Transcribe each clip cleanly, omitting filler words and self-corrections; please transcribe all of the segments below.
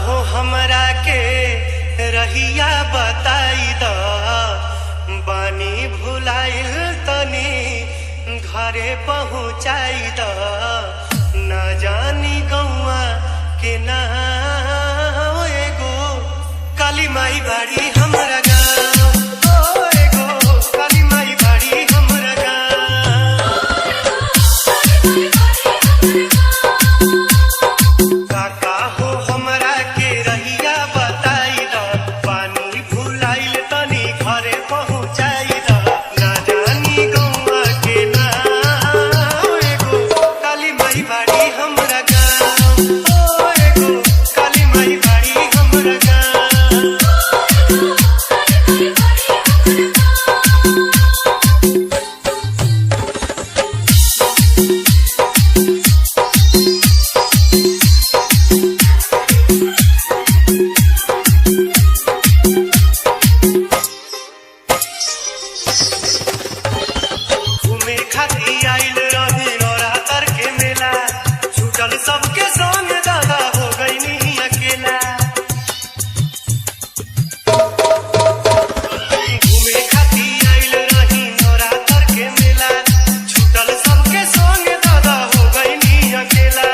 हो हमरा के रहिया बताई द बानी भुलाइल तनी घरे पहुँचाई द ना जानी गौआ के ना एगो काली माई बाड़ी हमरा गाँव एगो काली माई बाड़ी हमरा गाँव। काका हो हमरा के रहिया बताई द पानी भुलाइल तनी घरे पहुँचाई द ना जानी गौआ के ना एगो काली माई बाड़ी हमरा गाँव एगो काली माई बाड़ी हमरा गाँव। घूमे खातिर आइल रही नवरात्र के मेला छूटल सबके संग दादा हो गईनी अकेला। घूमे खातिर आइल रही नवरात्र के मेला छूटल सबके संग दादा हो गईनी अकेला।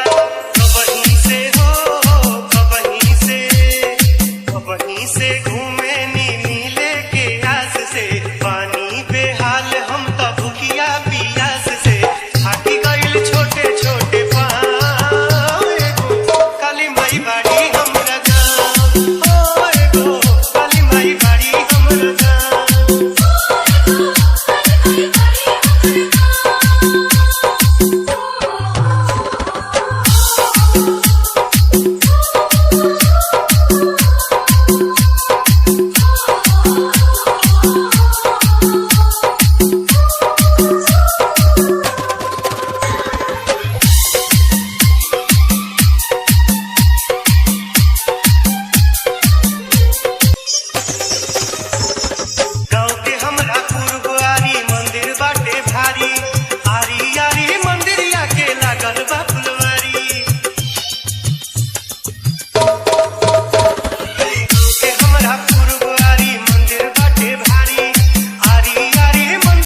कबहीं से घूमे नी मिले के आस से पानी बेहाल हम त भूखिया पियास से थाकी गइल छोटे छोटे पाँव एगो काली माई बाड़ी हम